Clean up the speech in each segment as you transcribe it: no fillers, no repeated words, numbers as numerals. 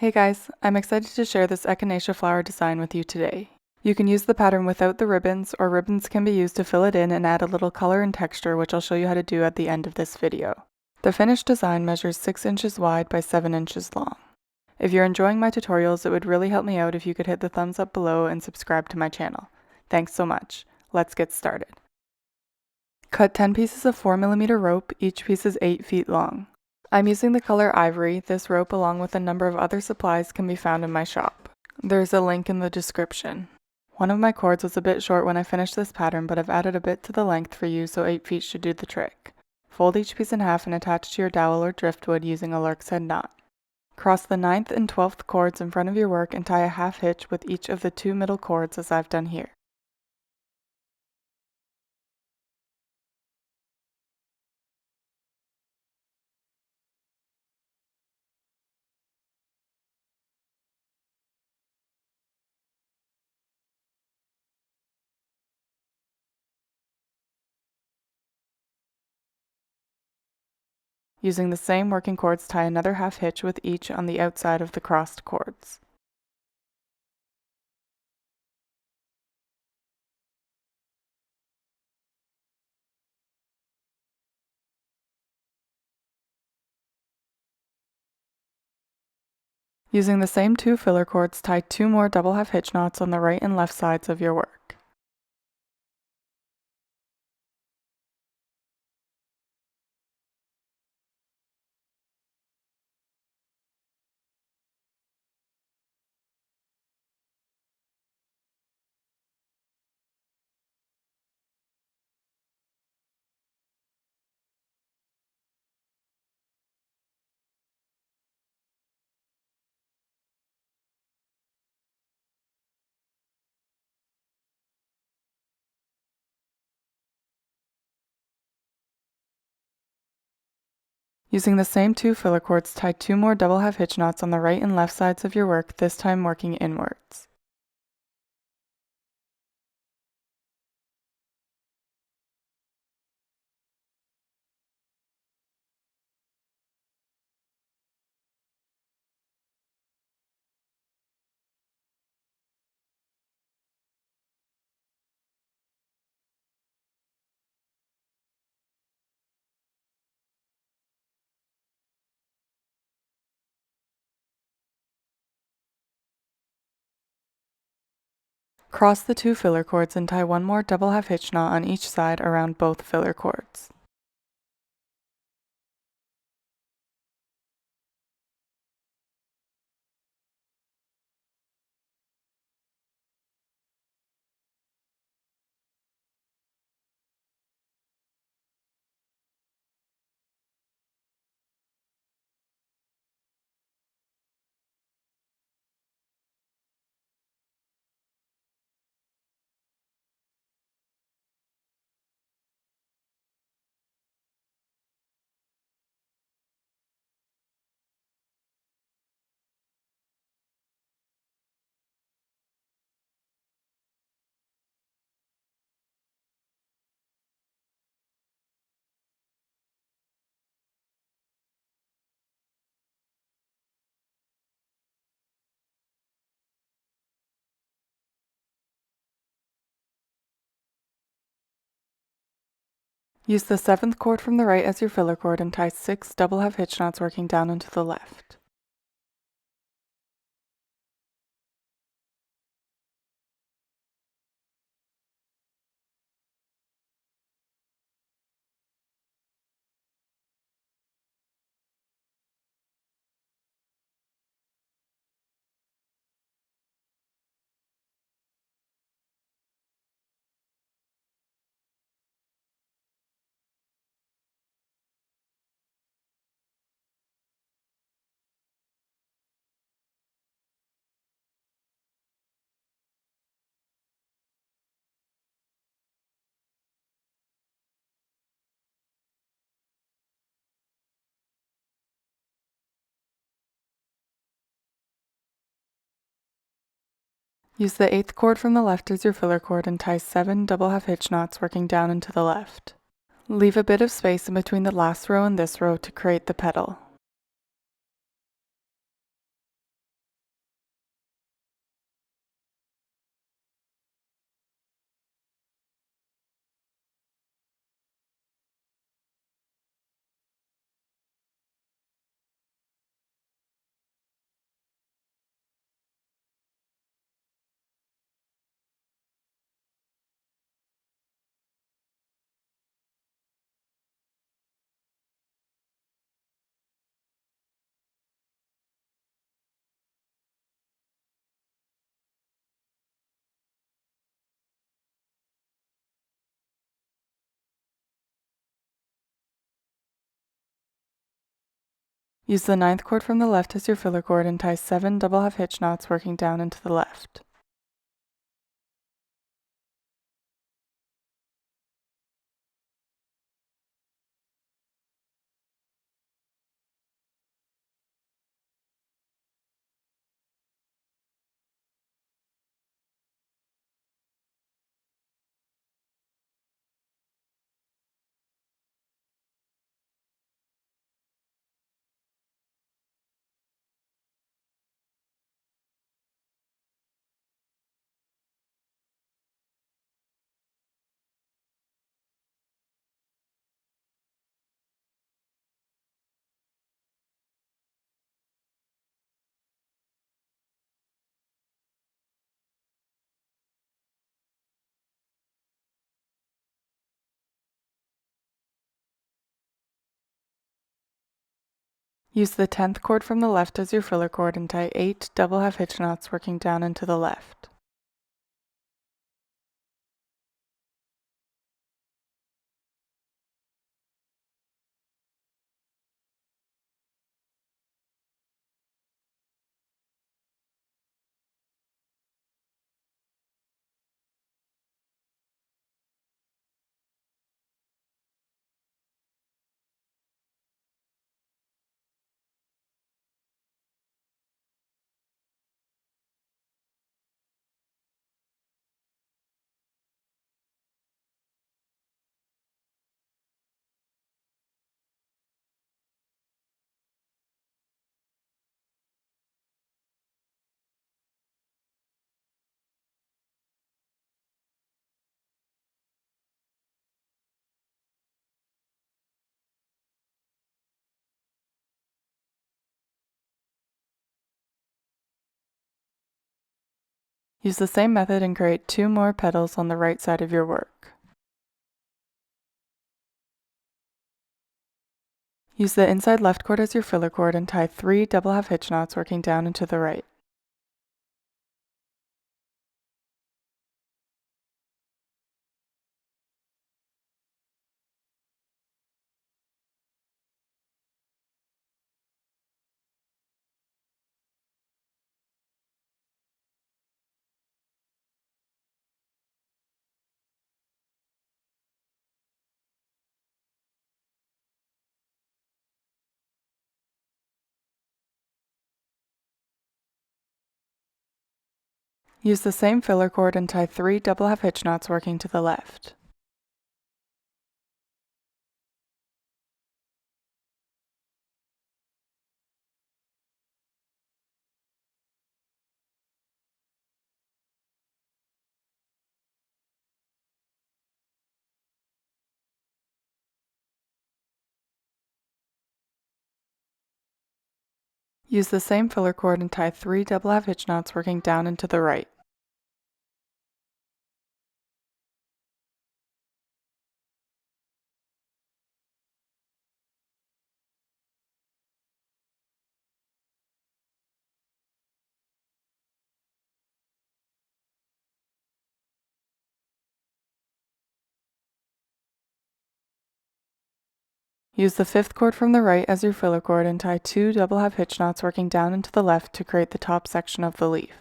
Hey guys, I'm excited to share this Echinacea flower design with you today. You can use the pattern without the ribbons, or ribbons can be used to fill it in and add a little color and texture, which I'll show you how to do at the end of this video. The finished design measures 6 inches wide by 7 inches long. If you're enjoying my tutorials, it would really help me out if you could hit the thumbs up below and subscribe to my channel. Thanks so much. Let's get started. Cut 10 pieces of 4mm rope, each piece is 8 feet long. I'm using the color Ivory. This rope along with a number of other supplies can be found in my shop. There's a link in the description. One of my cords was a bit short when I finished this pattern, but I've added a bit to the length for you, so 8 feet should do the trick. Fold each piece in half and attach to your dowel or driftwood using a lark's head knot. Cross the 9th and 12th cords in front of your work and tie a half hitch with each of the 2 middle cords as I've done here. Using the same working cords, tie another half hitch with each on the outside of the crossed cords. Using the same 2 filler cords, tie 2 more double half hitch knots on the right and left sides of your work. Using the same 2 filler cords, tie 2 more double half hitch knots on the right and left sides of your work, this time working inwards. Cross the 2 filler cords and tie 1 more double half hitch knot on each side around both filler cords. Use the 7th cord from the right as your filler cord and tie 6 double half hitch knots working down and to the left. Use the 8th cord from the left as your filler cord and tie 7 double half hitch knots working down and to the left. Leave a bit of space in between the last row and this row to create the petal. Use the 9th cord from the left as your filler cord and tie 7 double half hitch knots working down into the left. Use the 10th cord from the left as your filler cord and tie 8 double half hitch knots working down into the left. Use the same method and create 2 more petals on the right side of your work. Use the inside left cord as your filler cord and tie 3 double half hitch knots working down into the right. Use the same filler cord and tie 3 double half hitch knots working to the left. Use the same filler cord and tie 3 double half hitch knots working down into the right. Use the 5th cord from the right as your filler cord and tie 2 double half hitch knots working down into the left to create the top section of the leaf.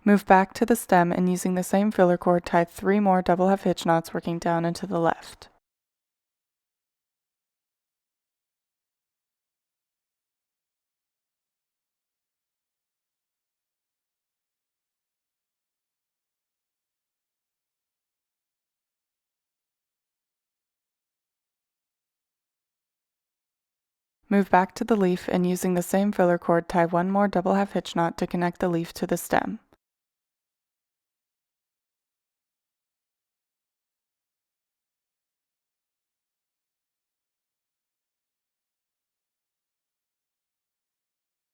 Move back to the stem and using the same filler cord tie 3 more double half hitch knots working down into the left. Move back to the leaf and using the same filler cord tie 1 more double half hitch knot to connect the leaf to the stem.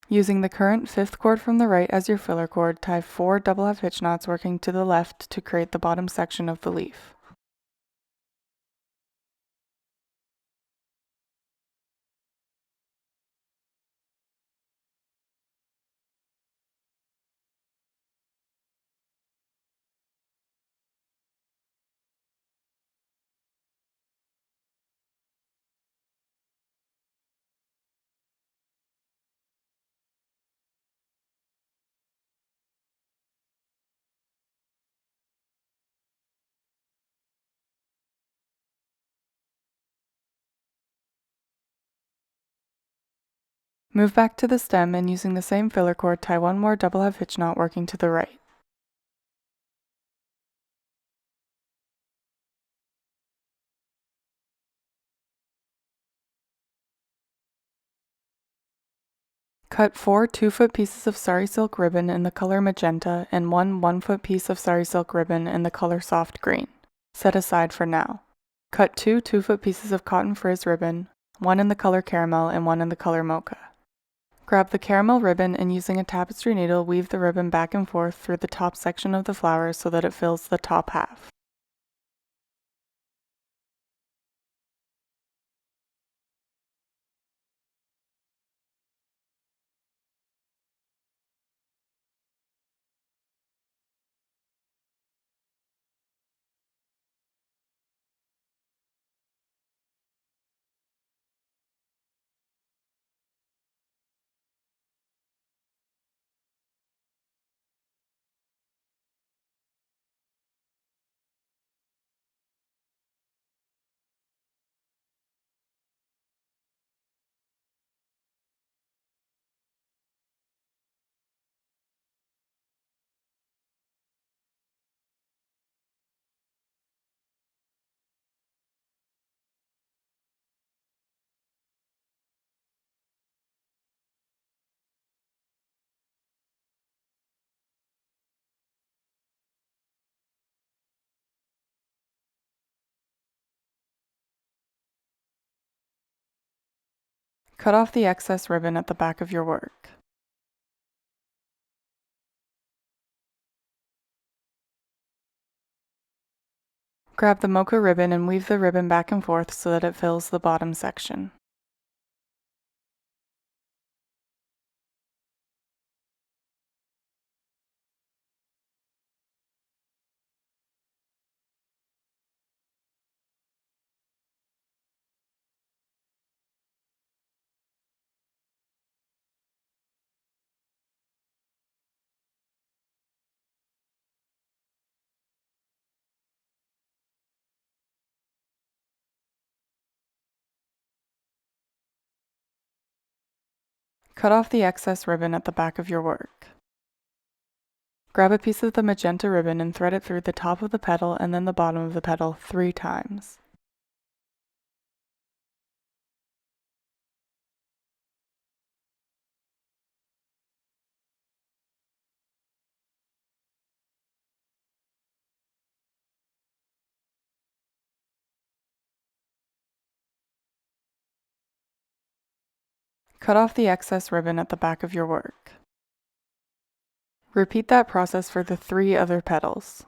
Using the current 5th cord from the right as your filler cord, tie 4 double half hitch knots working to the left to create the bottom section of the leaf. Move back to the stem and using the same filler cord, tie one more double half hitch knot working to the right. Cut 4 2-foot pieces of sari silk ribbon in the color magenta and one 1-foot piece of sari silk ribbon in the color soft green. Set aside for now. Cut 2 2-foot pieces of cotton frizz ribbon, one in the color caramel and one in the color mocha. Grab the caramel ribbon and using a tapestry needle, weave the ribbon back and forth through the top section of the flower so that it fills the top half. Cut off the excess ribbon at the back of your work. Grab the mocha ribbon and weave the ribbon back and forth so that it fills the bottom section. Cut off the excess ribbon at the back of your work. Grab a piece of the magenta ribbon and thread it through the top of the petal and then the bottom of the petal 3 times. Cut off the excess ribbon at the back of your work. Repeat that process for the 3 other petals.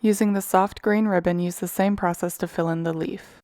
Using the soft green ribbon, use the same process to fill in the leaf.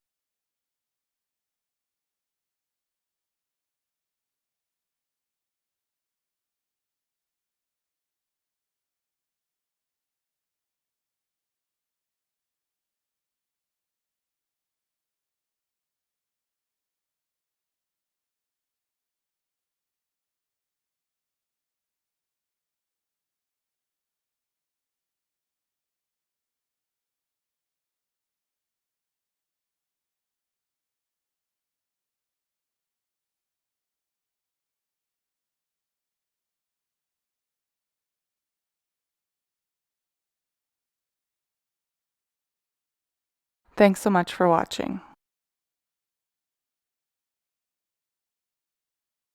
Thanks so much for watching.